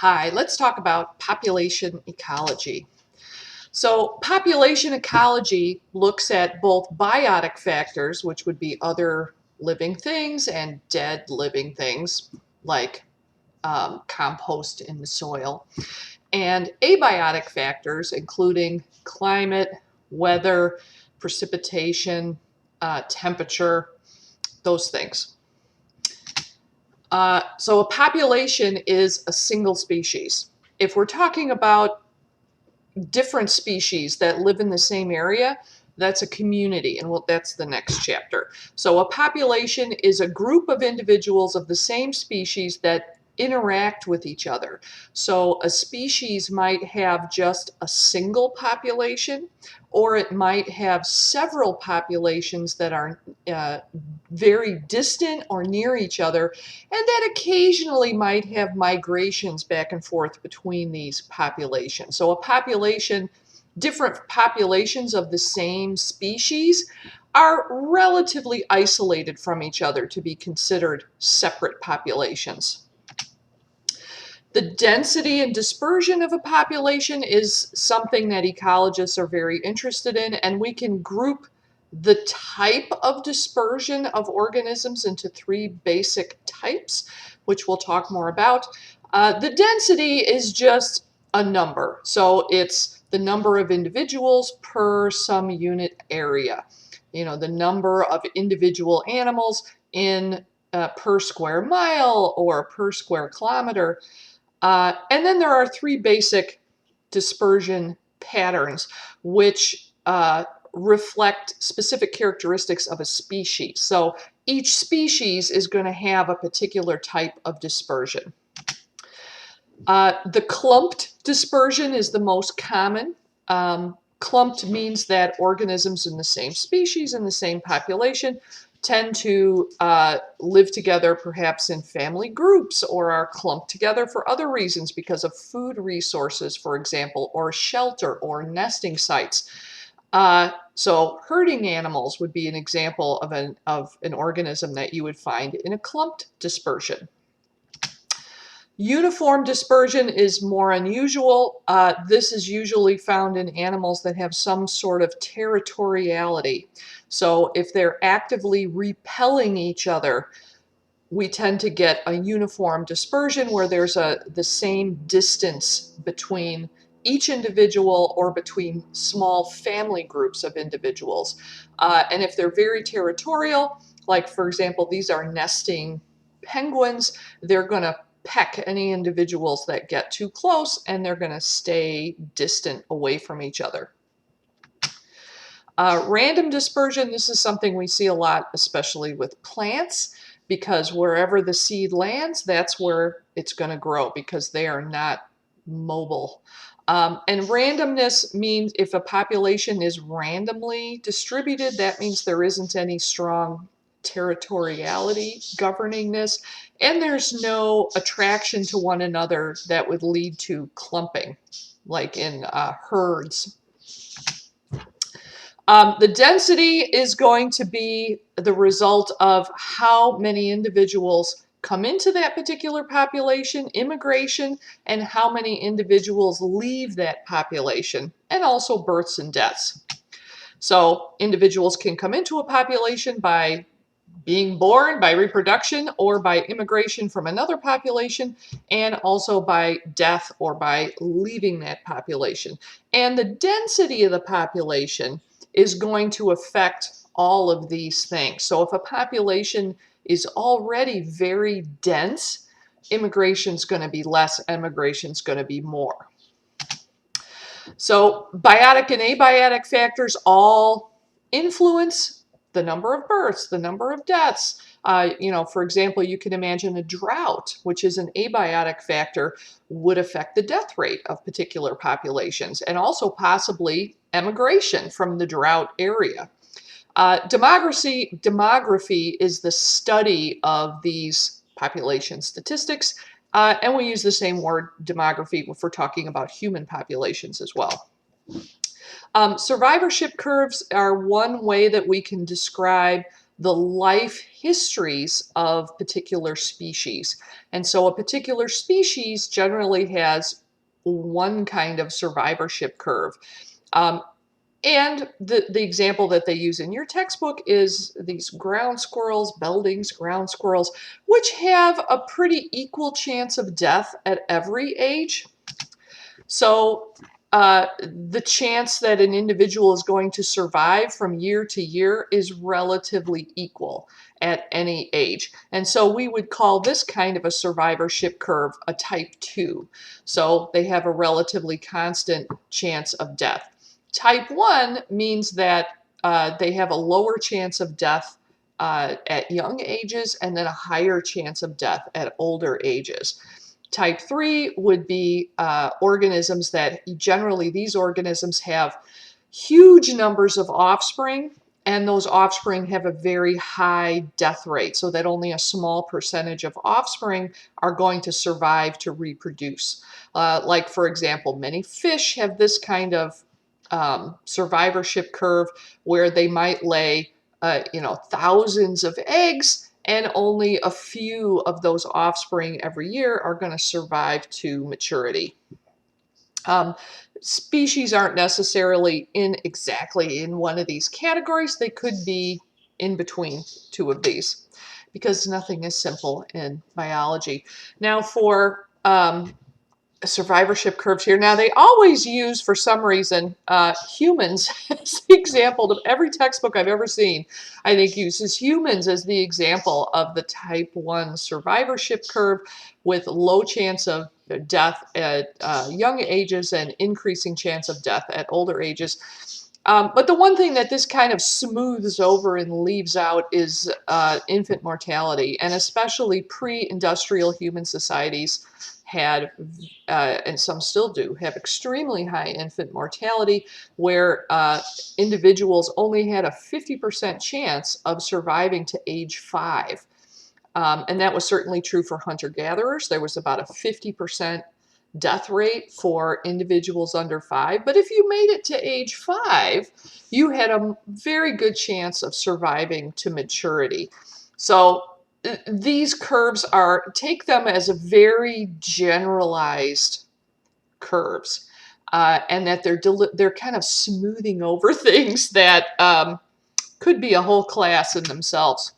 Hi, let's talk about population ecology. So population ecology looks at both biotic factors, which would be other living things, and dead living things like compost in the soil, and abiotic factors, including climate, weather, precipitation, temperature, those things. So a population is a single species. If we're talking about different species that live in the same area, that's a community, and that's the next chapter. So a population is a group of individuals of the same species that interact with each other. So a species might have just a single population, or it might have several populations that are very distant or near each other, and that occasionally might have migrations back and forth between these populations. So a population, different populations of the same species are relatively isolated from each other to be considered separate populations. The density and dispersion of a population is something that ecologists are very interested in, and we can group the type of dispersion of organisms into three basic types, which we'll talk more about. The density is just a number, so it's the number of individuals per some unit area. You know, the number of individual animals in per square mile or per square kilometer. And then there are three basic dispersion patterns, which reflect specific characteristics of a species. So each species is going to have a particular type of dispersion. The clumped dispersion is the most common. Clumped means that organisms in the same species, in the same population, tend to live together perhaps in family groups, or are clumped together for other reasons because of food resources, for example, or shelter or nesting sites. So herding animals would be an example of an organism that you would find in a clumped dispersion. Uniform dispersion is more unusual. This is usually found in animals that have some sort of territoriality. So if they're actively repelling each other, we tend to get a uniform dispersion where there's the same distance between each individual or between small family groups of individuals. And if they're very territorial, like for example, these are nesting penguins, they're going to peck any individuals that get too close, and they're going to stay distant away from each other. Random dispersion, this is something we see a lot, especially with plants, because wherever the seed lands, that's where it's going to grow because they are not mobile. And randomness means if a population is randomly distributed, that means there isn't any strong territoriality governing this, and there's no attraction to one another that would lead to clumping, like in herds. The density is going to be the result of how many individuals come into that particular population, immigration, and how many individuals leave that population, and also births and deaths. So individuals can come into a population by being born, by reproduction, or by immigration from another population, and also by death or by leaving that population. And the density of the population is going to affect all of these things. So if a population is already very dense, immigration is going to be less, immigration is going to be more. So biotic and abiotic factors all influence the number of births, the number of deaths. For example, you can imagine a drought, which is an abiotic factor, would affect the death rate of particular populations, and also possibly emigration from the drought area. Demography is the study of these population statistics, and we use the same word, demography, if we're talking about human populations as well. Survivorship curves are one way that we can describe the life histories of particular species. And so a particular species generally has one kind of survivorship curve. Um, and the example that they use in your textbook is these ground squirrels, Belding's ground squirrels, which have a pretty equal chance of death at every age. So the chance that an individual is going to survive from year to year is relatively equal at any age. And so we would call this kind of a survivorship curve a type 2. So they have a relatively constant chance of death. Type 1 means that they have a lower chance of death at young ages and then a higher chance of death at older ages. Type 3 would be organisms that generally these organisms have huge numbers of offspring, and those offspring have a very high death rate, so that only a small percentage of offspring are going to survive to reproduce. Like, for example, many fish have this kind of survivorship curve where they might lay thousands of eggs, and only a few of those offspring every year are going to survive to maturity. Species aren't necessarily exactly in one of these categories. They could be in between two of these, because nothing is simple in biology. Now for survivorship curves here. Now, they always use, for some reason, humans as the example. Every textbook I've ever seen, I think, uses humans as the example of the type 1 survivorship curve, with low chance of death at young ages and increasing chance of death at older ages. But the one thing that this kind of smooths over and leaves out is infant mortality, and especially pre-industrial human societies had, and some still do, have extremely high infant mortality, where individuals only had a 50% chance of surviving to age 5. And that was certainly true for hunter-gatherers. There was about a 50% death rate for individuals under 5. But if you made it to age 5, you had a very good chance of surviving to maturity. So these curves take them as a very generalized curves, and that they're kind of smoothing over things that could be a whole class in themselves.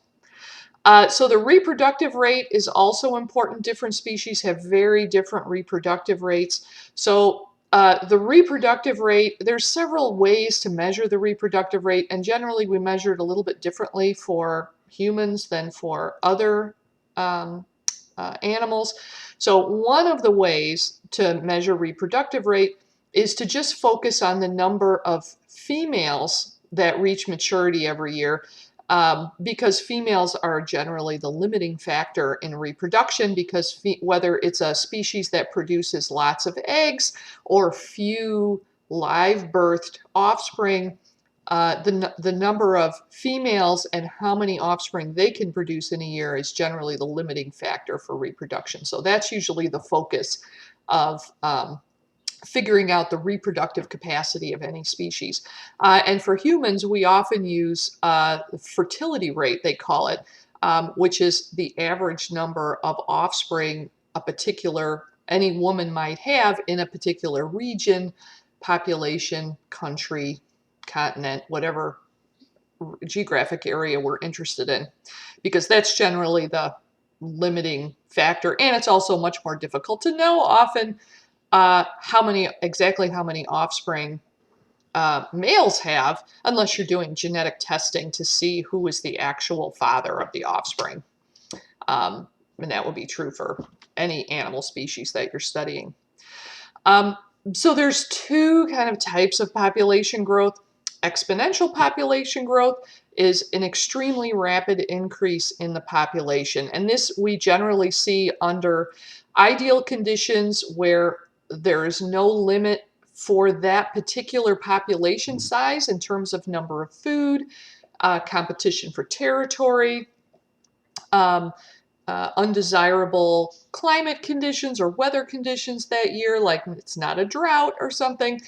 So the reproductive rate is also important. Different species have very different reproductive rates. So the reproductive rate, there's several ways to measure the reproductive rate, and generally we measure it a little bit differently for humans than for other animals. So one of the ways to measure reproductive rate is to just focus on the number of females that reach maturity every year, because females are generally the limiting factor in reproduction, because whether it's a species that produces lots of eggs or few live birthed offspring, the number of females and how many offspring they can produce in a year is generally the limiting factor for reproduction. So that's usually the focus of figuring out the reproductive capacity of any species. And for humans, we often use fertility rate, they call it, which is the average number of offspring any woman might have in a particular region, population, country, continent, whatever geographic area we're interested in, because that's generally the limiting factor. And it's also much more difficult to know often exactly how many offspring males have, unless you're doing genetic testing to see who is the actual father of the offspring. And that would be true for any animal species that you're studying. So there's two kind of types of population growth. Exponential population growth is an extremely rapid increase in the population. And this we generally see under ideal conditions where there is no limit for that particular population size in terms of number of food, competition for territory, undesirable climate conditions or weather conditions that year, like it's not a drought or something.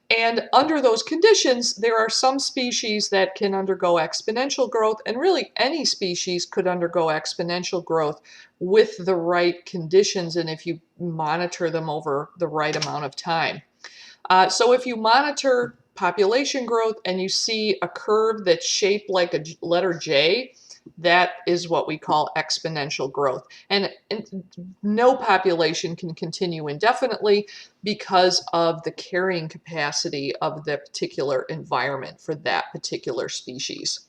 And under those conditions, there are some species that can undergo exponential growth, and really any species could undergo exponential growth with the right conditions and if you monitor them over the right amount of time. So if you monitor population growth and you see a curve that's shaped like a letter J, that is what we call exponential growth. And no population can continue indefinitely because of the carrying capacity of the particular environment for that particular species.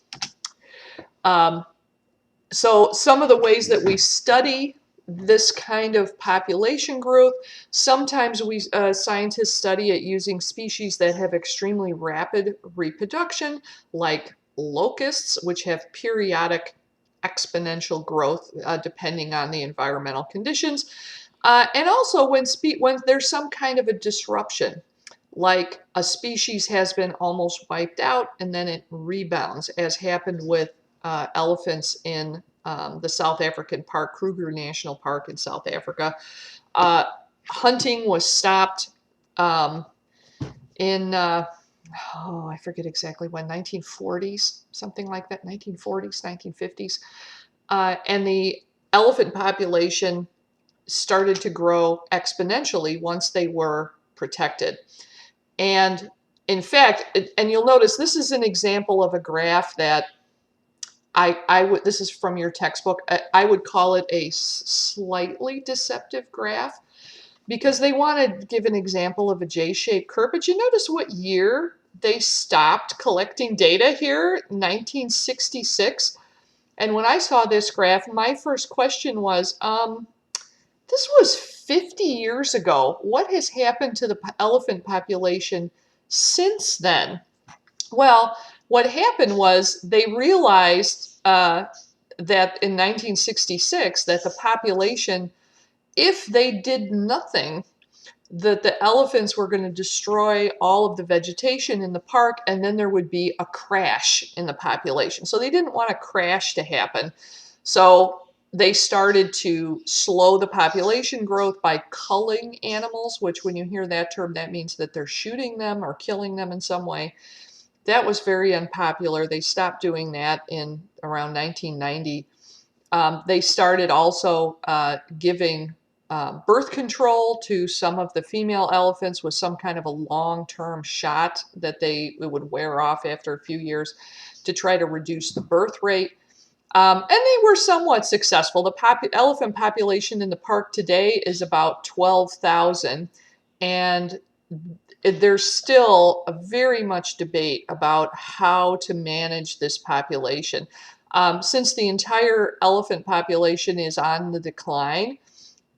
So some of the ways that we study this kind of population growth, sometimes scientists study it using species that have extremely rapid reproduction, like locusts, which have periodic exponential growth depending on the environmental conditions. And also when there's some kind of a disruption, like a species has been almost wiped out and then it rebounds, as happened with elephants in the South African park, Kruger National Park in South Africa. Hunting was stopped in, I forget exactly when, 1940s, something like that, 1940s, 1950s. And the elephant population started to grow exponentially once they were protected. And in fact, and you'll notice this is an example of a graph that this is from your textbook. I would call it a slightly deceptive graph because they want to give an example of a J-shaped curve. But you notice what year they stopped collecting data here? 1966. And when I saw this graph, my first question was, this was 50 years ago. What has happened to the elephant population since then? Well, what happened was they realized that in 1966 that the population, if they did nothing, that the elephants were going to destroy all of the vegetation in the park, and then there would be a crash in the population. So they didn't want a crash to happen. So they started to slow the population growth by culling animals, which when you hear that term, that means that they're shooting them or killing them in some way. That was very unpopular. They stopped doing that in around 1990. They started also giving birth control to some of the female elephants with some kind of a long-term shot that it would wear off after a few years to try to reduce the birth rate. And they were somewhat successful. The elephant population in the park today is about 12,000, and there's still a very much debate about how to manage this population. Since the entire elephant population is on the decline,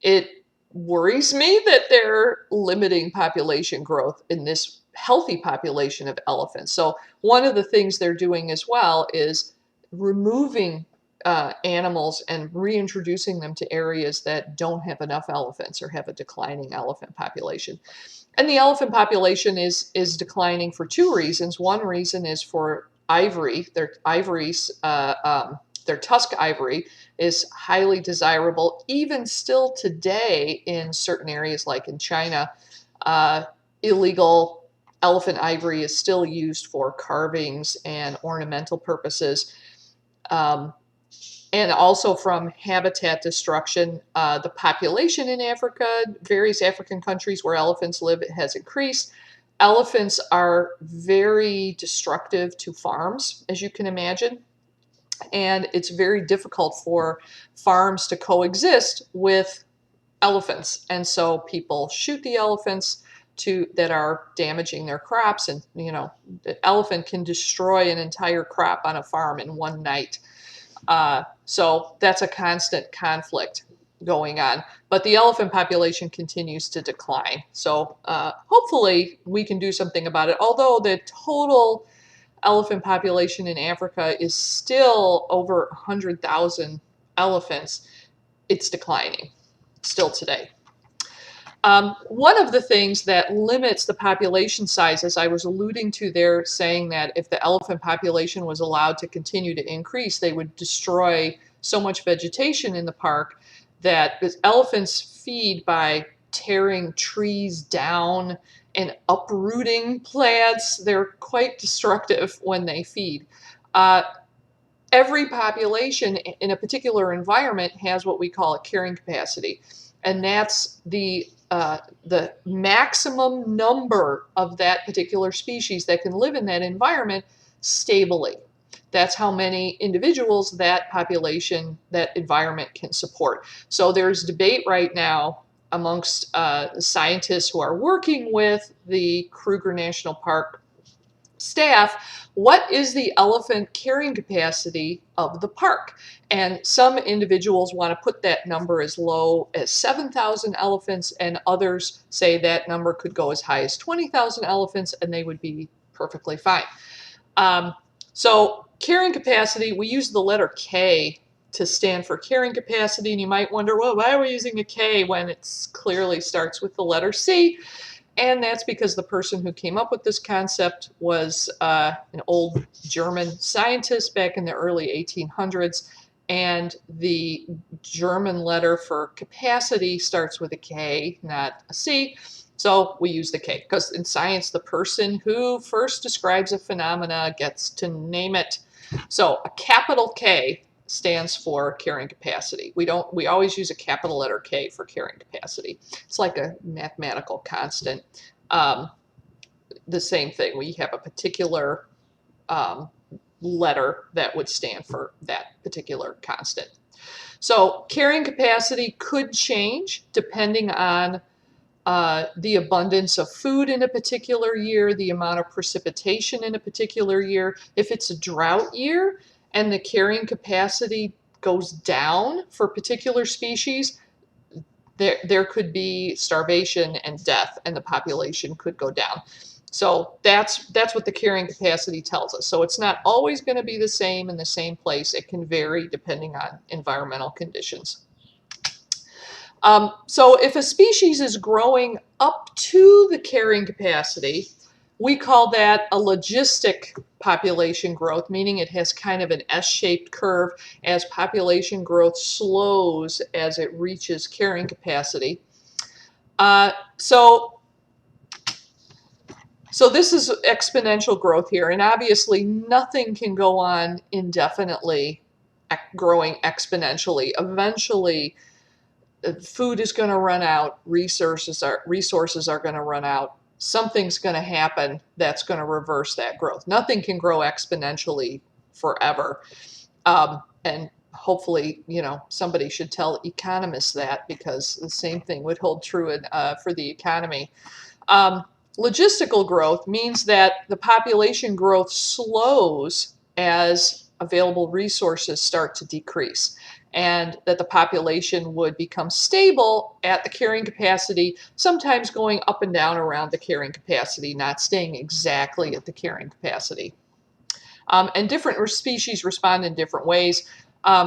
it worries me that they're limiting population growth in this healthy population of elephants. So one of the things they're doing as well is removing animals and reintroducing them to areas that don't have enough elephants or have a declining elephant population. And the elephant population is declining for two reasons. One reason is for ivory. Their tusk ivory is highly desirable, even still today in certain areas like in China. Illegal elephant ivory is still used for carvings and ornamental purposes. And also from habitat destruction. The population in Africa, various African countries where elephants live, has increased. Elephants are very destructive to farms, as you can imagine. And it's very difficult for farms to coexist with elephants. And so people shoot the elephants that are damaging their crops. And, the elephant can destroy an entire crop on a farm in one night. So that's a constant conflict going on. But the elephant population continues to decline. So hopefully we can do something about it. Although the total elephant population in Africa is still over 100,000 elephants, it's declining still today. One of the things that limits the population size, as I was alluding to there, saying that if the elephant population was allowed to continue to increase, they would destroy so much vegetation in the park that elephants feed by tearing trees down and uprooting plants. They're quite destructive when they feed. Every population in a particular environment has what we call a carrying capacity, and that's the maximum number of that particular species that can live in that environment stably. That's how many individuals that population, that environment can support. So there's debate right now amongst scientists who are working with the Kruger National Park staff, what is the elephant carrying capacity of the park? And some individuals want to put that number as low as 7,000 elephants, and others say that number could go as high as 20,000 elephants, and they would be perfectly fine. So carrying capacity, we use the letter K to stand for carrying capacity, and you might wonder, well, why are we using a K when it clearly starts with the letter C? And that's because the person who came up with this concept was an old German scientist back in the early 1800s. And the German letter for capacity starts with a K, not a C. So we use the K because in science, the person who first describes a phenomena gets to name it. So a capital K stands for carrying capacity. We always use a capital letter K for carrying capacity. It's like a mathematical constant. The same thing. We have a particular letter that would stand for that particular constant. So carrying capacity could change depending on the abundance of food in a particular year, the amount of precipitation in a particular year. If it's a drought year and the carrying capacity goes down for particular species, there could be starvation and death, and the population could go down. So that's what the carrying capacity tells us. So it's not always going to be the same in the same place. It can vary depending on environmental conditions. So if a species is growing up to the carrying capacity, we call that a logistic population growth, meaning it has kind of an S-shaped curve as population growth slows as it reaches carrying capacity. So this is exponential growth here, and obviously nothing can go on indefinitely growing exponentially. Eventually, food is going to run out, resources are going to run out. Something's going to happen that's going to reverse that growth. Nothing can grow exponentially forever. And hopefully, somebody should tell economists that, because the same thing would hold true for the economy. Logistical growth means that the population growth slows as available resources start to decrease, and that the population would become stable at the carrying capacity, sometimes going up and down around the carrying capacity, not staying exactly at the carrying capacity. And different species respond in different ways.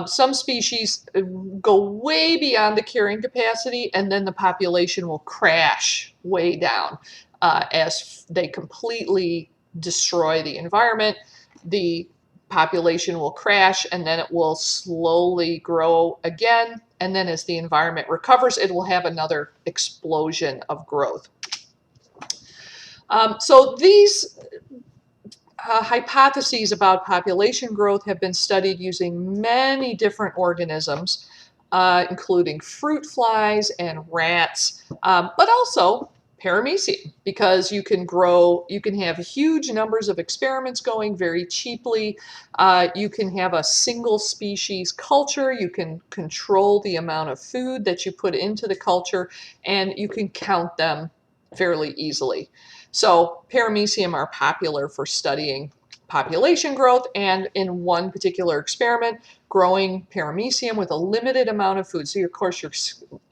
Some species go way beyond the carrying capacity, and then the population will crash way down as they completely destroy the environment. The population will crash, and then it will slowly grow again. And then as the environment recovers, it will have another explosion of growth. So these hypotheses about population growth have been studied using many different organisms, including fruit flies and rats, but also paramecium, because you can have huge numbers of experiments going very cheaply. You can have a single species culture. You can control the amount of food that you put into the culture, and you can count them fairly easily. So paramecium are popular for studying population growth, and in one particular experiment, growing paramecium with a limited amount of food. So of course you're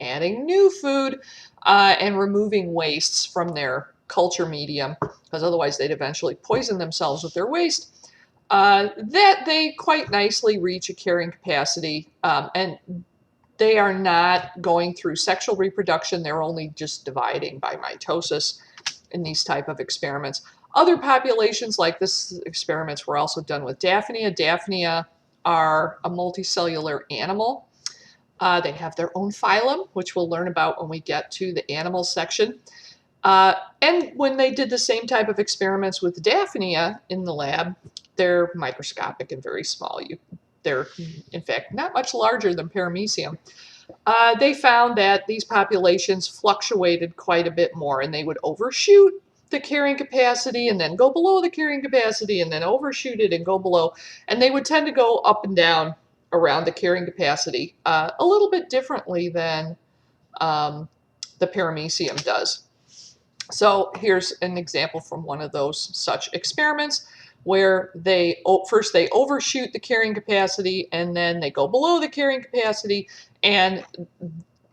adding new food and removing wastes from their culture medium, because otherwise they'd eventually poison themselves with their waste. That they quite nicely reach a carrying capacity, and they are not going through sexual reproduction. They're only just dividing by mitosis in these type of experiments. Other populations like this experiments were also done with Daphnia. Daphnia are a multicellular animal. They have their own phylum, which we'll learn about when we get to the animals section. And when they did the same type of experiments with Daphnia in the lab, they're microscopic and very small. They're, in fact, not much larger than Paramecium. They found that these populations fluctuated quite a bit more, and they would overshoot the carrying capacity and then go below the carrying capacity and then overshoot it and go below. And they would tend to go up and down around the carrying capacity a little bit differently than the Paramecium does. So here's an example from one of those such experiments where first they overshoot the carrying capacity and then they go below the carrying capacity, and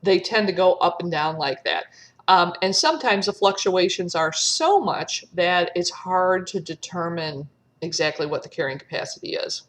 they tend to go up and down like that. And sometimes the fluctuations are so much that it's hard to determine exactly what the carrying capacity is.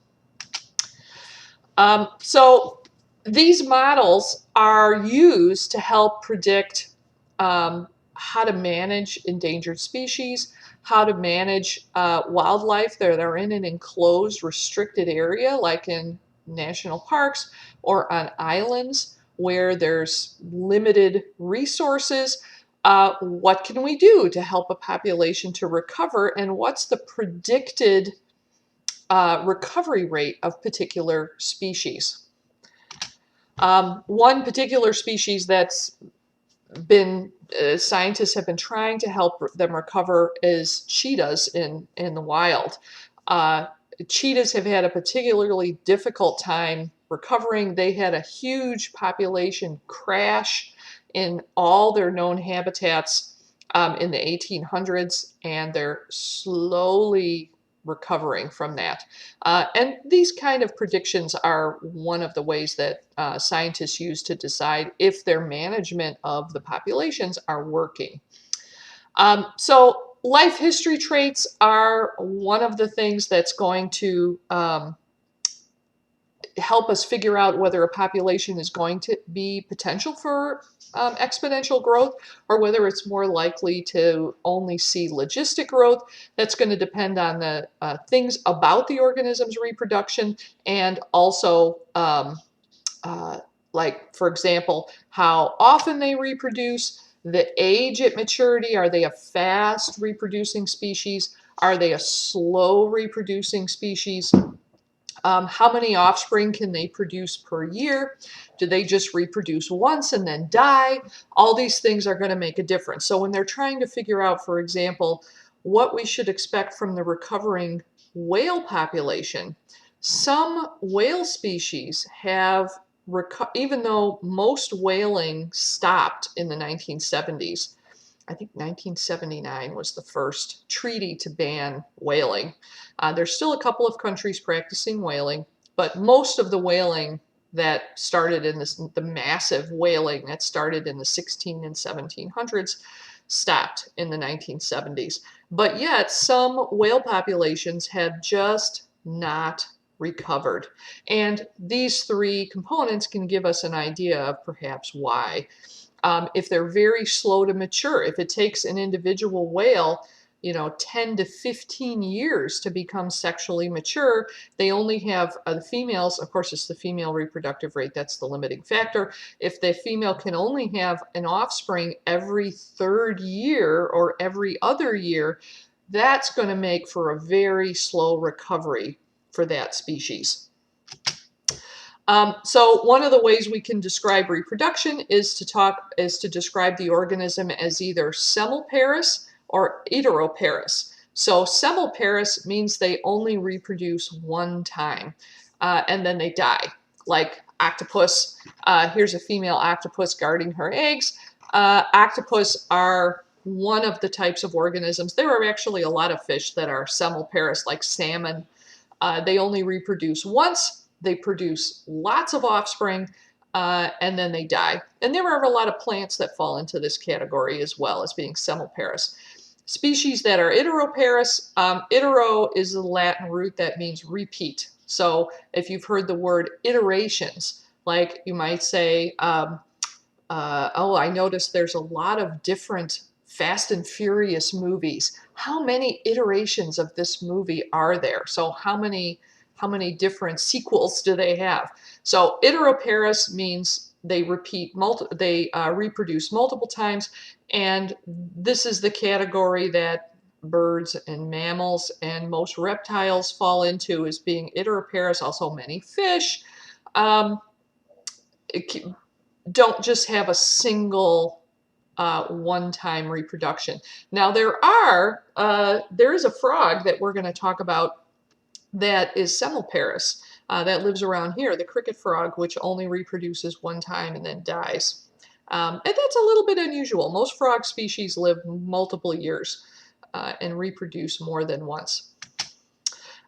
So these models are used to help predict how to manage endangered species, how to manage wildlife that are in an enclosed, restricted area, like in national parks or on islands where there's limited resources. What can we do to help a population to recover, and what's the predicted recovery rate of particular species? One particular species that's been scientists have been trying to help them recover is cheetahs in the wild. Cheetahs have had a particularly difficult time recovering. They had a huge population crash in all their known habitats in the 1800s, and they're slowly recovering from that. And these kind of predictions are one of the ways that scientists use to decide if their management of the populations are working. So life history traits are one of the things that's going to help us figure out whether a population is going to be potential for exponential growth, or whether it's more likely to only see logistic growth. That's going to depend on the things about the organism's reproduction, and also like, for example, how often they reproduce, the age at maturity. Are they a fast reproducing species? Are they a slow reproducing species? How many offspring can they produce per year? Do they just reproduce once and then die? All these things are going to make a difference. So when they're trying to figure out, for example, what we should expect from the recovering whale population, some whale species have, even though most whaling stopped in the 1970s, I think 1979 was the first treaty to ban whaling. There's still a couple of countries practicing whaling, but most of the whaling that started in the massive whaling that started in the 16 and 1700s stopped in the 1970s. But yet some whale populations have just not recovered. And these three components can give us an idea of perhaps why. If they're very slow to mature, if it takes an individual whale, 10 to 15 years to become sexually mature, they only have the females, of course, it's the female reproductive rate that's the limiting factor. If the female can only have an offspring every third year or every other year, that's going to make for a very slow recovery for that species. So one of the ways we can describe reproduction is to describe the organism as either semiparous or heteroparous. So semiparous means they only reproduce one time, and then they die. Like octopus, here's a female octopus guarding her eggs. Octopus are one of the types of organisms. There are actually a lot of fish that are semiparous, like salmon. They only reproduce once. They produce lots of offspring, and then they die. And there are a lot of plants that fall into this category as well as being semiparous. Species that are heteroparous, hetero is the Latin root that means repeat. So if you've heard the word iterations, like you might say, oh, I noticed there's a lot of different Fast and Furious movies. How many iterations of this movie are there? So how many different sequels do they have? So heteroparous means They reproduce multiple times, and this is the category that birds and mammals and most reptiles fall into, as being iteroparous. Also, many fish um, don't just have a single one-time reproduction. Now, there is a frog that we're going to talk about that is semiparous, that lives around here, the cricket frog, which only reproduces one time and then dies. And that's a little bit unusual. Most frog species live multiple years and reproduce more than once.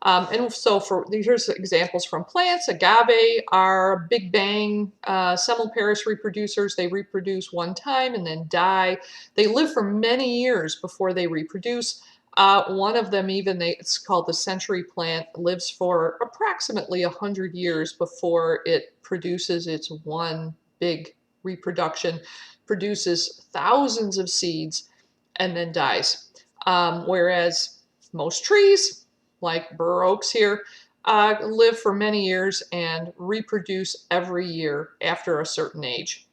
And so here's examples from plants. Agave are Big Bang semiparous reproducers. They reproduce one time and then die. They live for many years before they reproduce. One of them, it's called the century plant, lives for approximately 100 years before it produces its one big reproduction, produces thousands of seeds, and then dies. Whereas most trees, like bur oaks here, live for many years and reproduce every year after a certain age.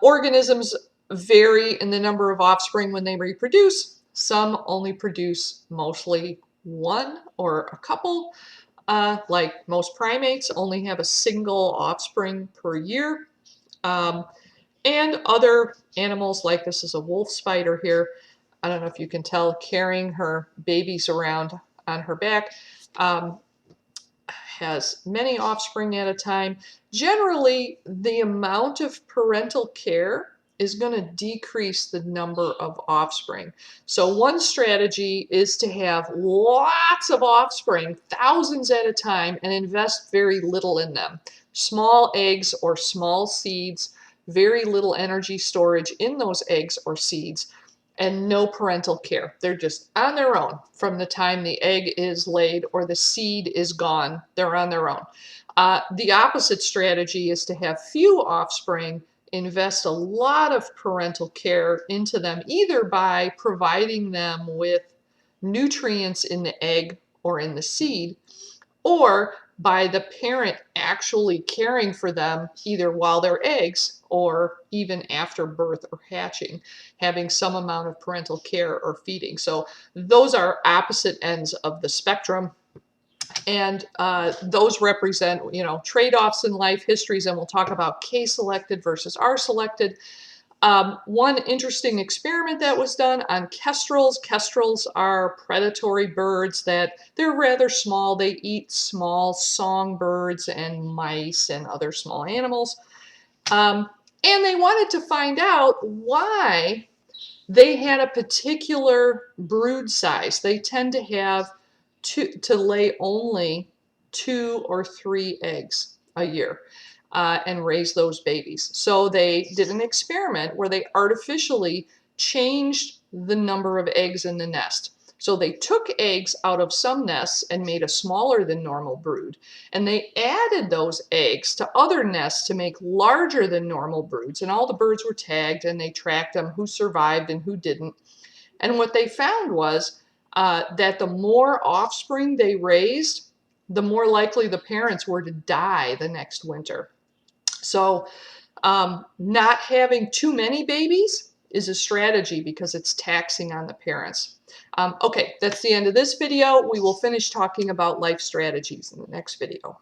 Organisms vary in the number of offspring when they reproduce. Some only produce mostly one or a couple. Like most primates, only have a single offspring per year. And other animals, like this is a wolf spider here, I don't know if you can tell, carrying her babies around on her back, has many offspring at a time. Generally, the amount of parental care is going to decrease the number of offspring. So one strategy is to have lots of offspring, thousands at a time, and invest very little in them. Small eggs or small seeds, very little energy storage in those eggs or seeds, and no parental care. They're just on their own from the time the egg is laid or the seed is gone. They're on their own. The opposite strategy is to have few offspring, invest a lot of parental care into them, either by providing them with nutrients in the egg or in the seed, or by the parent actually caring for them either while they're eggs or even after birth or hatching, having some amount of parental care or feeding. So those are opposite ends of the spectrum. And those represent, trade-offs in life, histories, and we'll talk about K-selected versus R-selected. One interesting experiment that was done on kestrels. Kestrels are predatory birds that they're rather small. They eat small songbirds and mice and other small animals. And they wanted to find out why they had a particular brood size. They tend to have to lay only 2 or 3 eggs a year. And raise those babies. So they did an experiment where they artificially changed the number of eggs in the nest. So they took eggs out of some nests and made a smaller than normal brood. And they added those eggs to other nests to make larger than normal broods. And all the birds were tagged and they tracked them, who survived and who didn't. And what they found was that the more offspring they raised, the more likely the parents were to die the next winter. So not having too many babies is a strategy because it's taxing on the parents. Okay, that's the end of this video. We will finish talking about life strategies in the next video.